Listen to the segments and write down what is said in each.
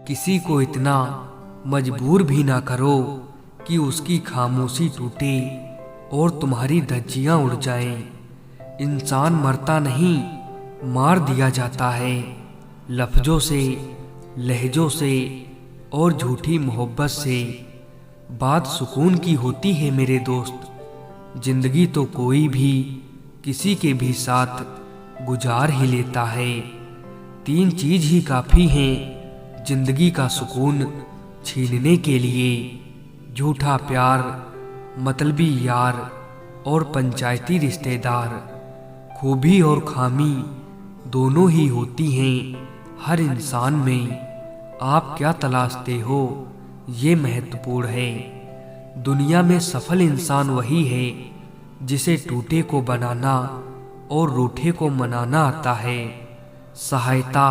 किसी को इतना मजबूर भी ना करो कि उसकी खामोशी टूटे और तुम्हारी धज्जियां उड़ जाएं। इंसान मरता नहीं, मार दिया जाता है, लफ्जों से, लहजों से और झूठी मोहब्बत से। बात सुकून की होती है मेरे दोस्त। जिंदगी तो कोई भी किसी के भी साथ गुजार ही लेता है। 3 चीज ही काफी हैं जिंदगी का सुकून छीनने के लिए: झूठा प्यार, मतलबी यार और पंचायती रिश्तेदार। खूबी और खामी दोनों ही होती हैं हर इंसान में। आप क्या तलाशते हो ये महत्वपूर्ण है। दुनिया में सफल इंसान वही है जिसे टूटे को बनाना और रूठे को मनाना आता है। सहायता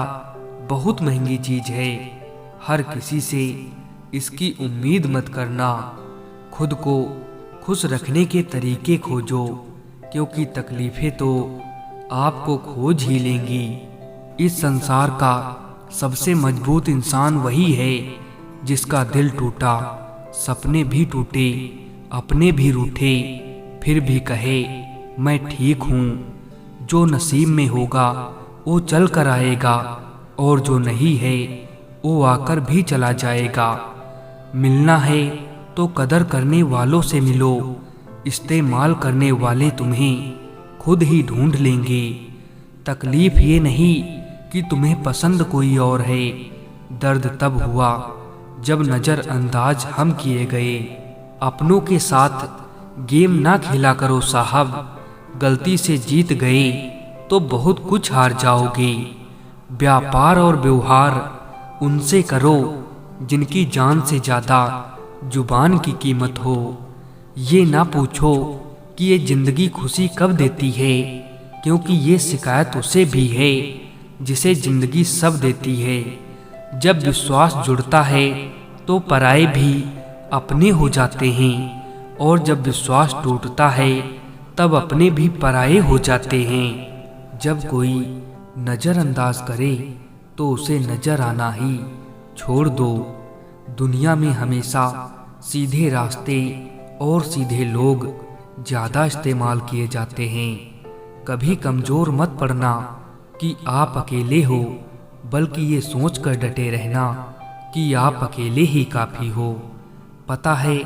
बहुत महंगी चीज है, हर किसी से इसकी उम्मीद मत करना। खुद को खुश रखने के तरीके खोजो, क्योंकि तकलीफें तो आपको खोज ही लेंगी। इस संसार का सबसे मजबूत इंसान वही है जिसका दिल टूटा, सपने भी टूटे, अपने भी रूठे, फिर भी कहे मैं ठीक हूँ। जो नसीब में होगा वो चल कर आएगा, और जो नहीं है वो आकर भी चला जाएगा। मिलना है तो कदर करने वालों से मिलो, इस्तेमाल करने वाले तुम्हें खुद ही ढूंढ लेंगे। तकलीफ ये नहीं कि तुम्हें पसंद कोई और है, दर्द तब हुआ जब नजरअंदाज हम किए गए। अपनों के साथ गेम ना खेला करो साहब, गलती से जीत गए तो बहुत कुछ हार जाओगे। व्यापार और व्यवहार उनसे करो जिनकी जान से ज्यादा जुबान की कीमत हो। ये ना पूछो कि ये जिंदगी खुशी कब देती है, क्योंकि ये शिकायत उसे भी है जिसे जिंदगी सब देती है। जब विश्वास जुड़ता है तो पराये भी अपने हो जाते हैं, और जब विश्वास टूटता है तब अपने भी पराये हो जाते हैं। जब कोई नजरअंदाज करे तो उसे नजर आना ही छोड़ दो। दुनिया में हमेशा सीधे रास्ते और सीधे लोग ज्यादा इस्तेमाल किए जाते हैं। कभी कमजोर मत पड़ना कि आप अकेले हो, बल्कि ये सोचकर डटे रहना कि आप अकेले ही काफी हो। पता है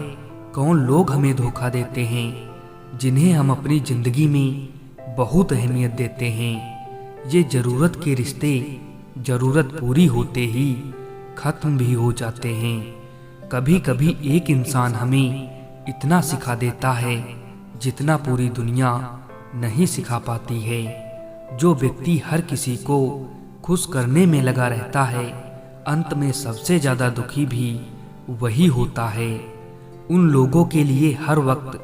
कौन लोग हमें धोखा देते हैं, जिन्हें हम अपनी जिंदगी में बहुत अहमियत देते हैं। ये जरूरत के रिश्ते जरूरत पूरी होते ही खत्म भी हो जाते हैं। कभी कभी एक इंसान हमें इतना सिखा देता है जितना पूरी दुनिया नहीं सिखा पाती है। जो व्यक्ति हर किसी को खुश करने में लगा रहता है, अंत में सबसे ज्यादा दुखी भी वही होता है। उन लोगों के लिए हर वक्त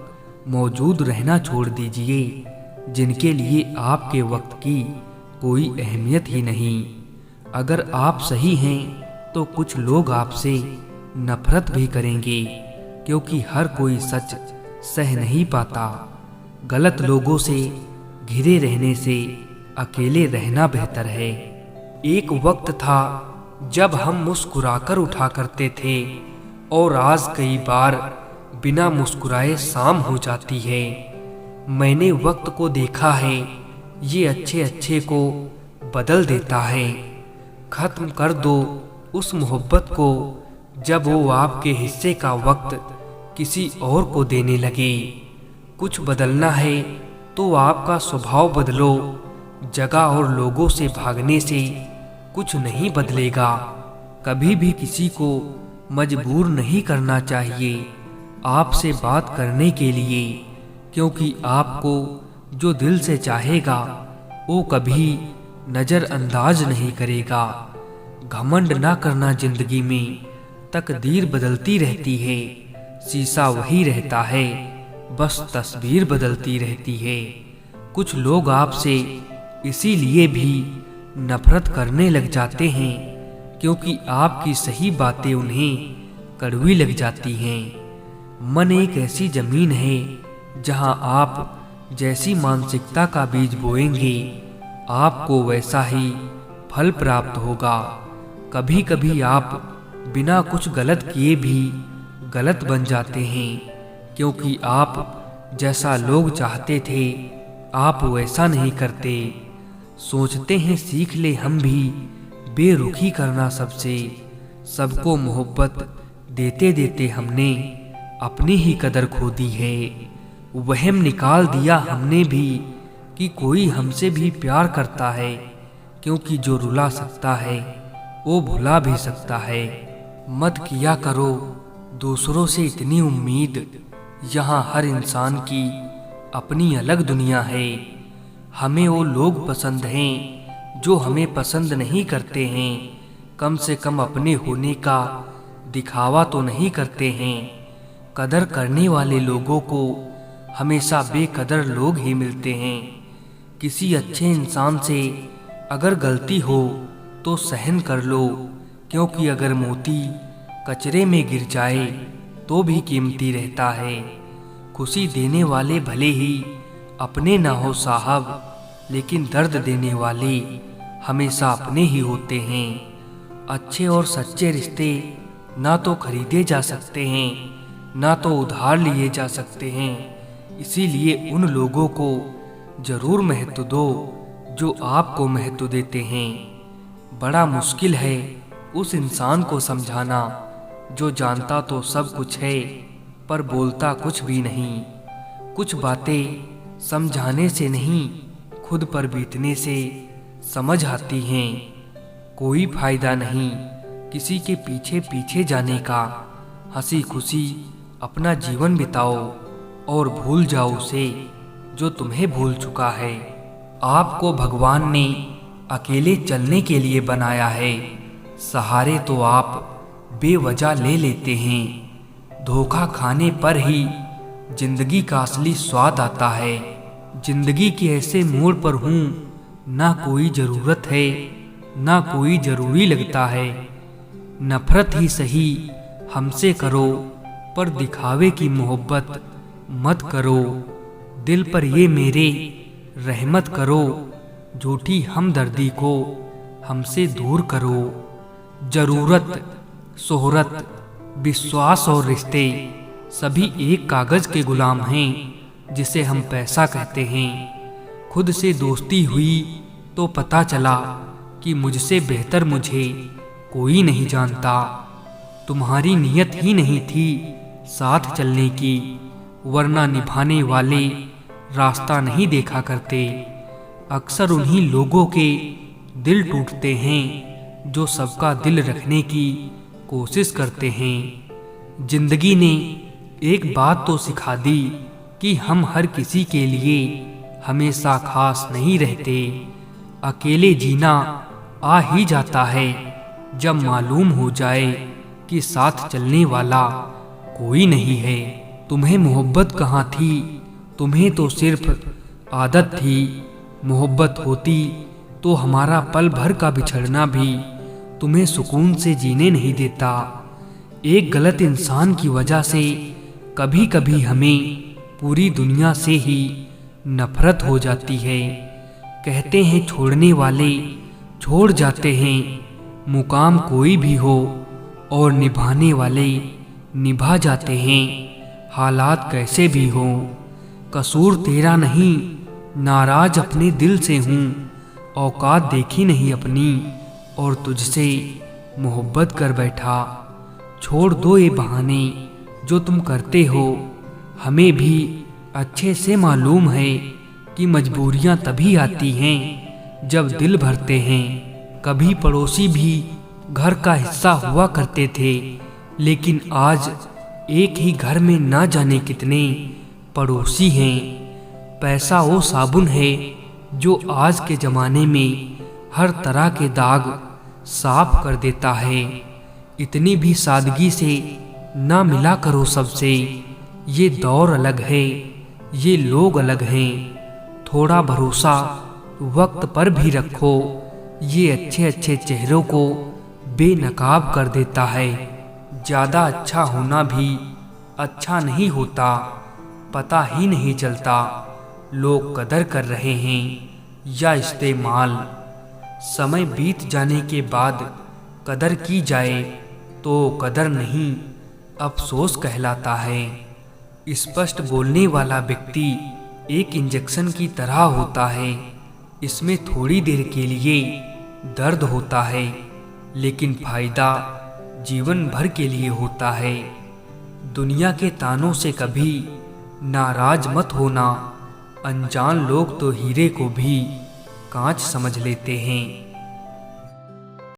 मौजूद रहना छोड़ दीजिए जिनके लिए आपके वक्त की कोई अहमियत ही नहीं। अगर आप सही हैं तो कुछ लोग आपसे नफरत भी करेंगे, क्योंकि हर कोई सच सह नहीं पाता। गलत लोगों से घिरे रहने से अकेले रहना बेहतर है। एक वक्त था जब हम मुस्कुराकर उठा करते थे, और आज कई बार बिना मुस्कुराए शाम हो जाती है। मैंने वक्त को देखा है, ये अच्छे अच्छे को बदल देता है। खत्म कर दो उस मोहब्बत को जब वो आपके हिस्से का वक्त किसी और को देने लगे। कुछ बदलना है तो आपका स्वभाव बदलो। जगह और लोगों से भागने से कुछ नहीं बदलेगा। कभी भी किसी को मजबूर नहीं करना चाहिए आपसे बात करने के लिए, क्योंकि आपको जो दिल से चाहेगा वो कभी नजरअंदाज नहीं करेगा। घमंड ना करना जिंदगी में, तकदीर बदलती रहती है, शीशा वही रहता है, बस तस्वीर बदलती रहती है। कुछ लोग आपसे इसीलिए भी नफरत करने लग जाते हैं क्योंकि आपकी सही बातें उन्हें कड़वी लग जाती हैं। मन एक ऐसी जमीन है जहां आप जैसी मानसिकता का बीज बोएंगे आपको वैसा ही फल प्राप्त होगा। कभी कभी आप बिना कुछ गलत किए भी गलत बन जाते हैं, क्योंकि आप जैसा लोग चाहते थे आप वैसा नहीं करते। सोचते हैं सीख ले हम भी बेरुखी करना सबसे। सबको मोहब्बत देते देते हमने अपनी ही कदर खो दी है। वहम निकाल दिया हमने भी कि कोई हमसे भी प्यार करता है, क्योंकि जो रुला सकता है वो भुला भी सकता है। मत किया करो दूसरों से इतनी उम्मीद, यहाँ हर इंसान की अपनी अलग दुनिया है। हमें वो लोग पसंद हैं जो हमें पसंद नहीं करते हैं। कम से कम अपने होने का दिखावा तो नहीं करते हैं। कदर करने वाले लोगों को हमेशा बेकदर लोग ही मिलते हैं। किसी अच्छे इंसान से अगर गलती हो तो सहन कर लो, क्योंकि अगर मोती कचरे में गिर जाए तो भी कीमती रहता है। खुशी देने वाले भले ही अपने ना हो साहब, लेकिन दर्द देने वाले हमेशा अपने ही होते हैं। अच्छे और सच्चे रिश्ते ना तो खरीदे जा सकते हैं, ना तो उधार लिए जा सकते हैं। इसीलिए उन लोगों को जरूर महत्व दो जो आपको महत्व देते हैं। बड़ा मुश्किल है उस इंसान को समझाना जो जानता तो सब कुछ है पर बोलता कुछ भी नहीं। कुछ बातें समझाने से नहीं, खुद पर बीतने से समझ आती हैं। कोई फायदा नहीं किसी के पीछे पीछे जाने का। हंसी खुशी अपना जीवन बिताओ और भूल जाओ उसे जो तुम्हें भूल चुका है। आपको भगवान ने अकेले चलने के लिए बनाया है, सहारे तो आप बेवजह ले लेते हैं। धोखा खाने पर ही जिंदगी का असली स्वाद आता है। जिंदगी के ऐसे मोड़ पर हूँ ना कोई ज़रूरत है ना कोई ज़रूरी लगता है। नफरत ही सही हमसे करो पर दिखावे की मोहब्बत मत करो। दिल पर ये मेरे रहमत करो, झूठी हमदर्दी को हमसे दूर करो। ज़रूरत, शोहरत, विश्वास और रिश्ते सभी एक कागज़ के गुलाम हैं जिसे हम पैसा कहते हैं। खुद से दोस्ती हुई तो पता चला कि मुझसे बेहतर मुझे कोई नहीं जानता। तुम्हारी नियत ही नहीं थी साथ चलने की, वरना निभाने वाले रास्ता नहीं देखा करते। अक्सर उन्हीं लोगों के दिल टूटते हैं जो सबका दिल रखने की कोशिश करते हैं। जिंदगी ने एक बात तो सिखा दी कि हम हर किसी के लिए हमेशा खास नहीं रहते। अकेले जीना आ ही जाता है जब मालूम हो जाए कि साथ चलने वाला कोई नहीं है। तुम्हें मोहब्बत कहाँ थी, तुम्हें तो सिर्फ आदत थी। मोहब्बत होती तो हमारा पल भर का बिछड़ना भी तुम्हें सुकून से जीने नहीं देता। एक गलत इंसान की वजह से कभी कभी हमें पूरी दुनिया से ही नफरत हो जाती है। कहते हैं छोड़ने वाले छोड़ जाते हैं, मुकाम कोई भी हो, और निभाने वाले निभा जाते हैं, हालात कैसे भी हो। कसूर तेरा नहीं, नाराज अपने दिल से हूँ। औकात देखी नहीं अपनी और तुझसे मोहब्बत कर बैठा। छोड़ दो ये बहाने जो तुम करते हो। हमें भी अच्छे से मालूम है कि मजबूरियां तभी आती हैं जब दिल भरते हैं। कभी पड़ोसी भी घर का हिस्सा हुआ करते थे, लेकिन आज एक ही घर में ना जाने कितने पड़ोसी हैं। पैसा वो साबुन है जो आज के ज़माने में हर तरह के दाग साफ कर देता है। इतनी भी सादगी से ना मिला करो सबसे। ये दौर अलग है, ये लोग अलग हैं। थोड़ा भरोसा वक्त पर भी रखो, ये अच्छे अच्छे चेहरों को बेनकाब कर देता है। ज़्यादा अच्छा होना भी अच्छा नहीं होता, पता ही नहीं चलता लोग कदर कर रहे हैं या इस्तेमाल। समय बीत जाने के बाद कदर की जाए तो कदर नहीं, अफसोस कहलाता है। स्पष्ट बोलने वाला व्यक्ति एक इंजेक्शन की तरह होता है। इसमें थोड़ी देर के लिए दर्द होता है, लेकिन फायदा जीवन भर के लिए होता है। दुनिया के तानों से कभी नाराज मत होना। अनजान लोग तो हीरे को भी कांच समझ लेते हैं।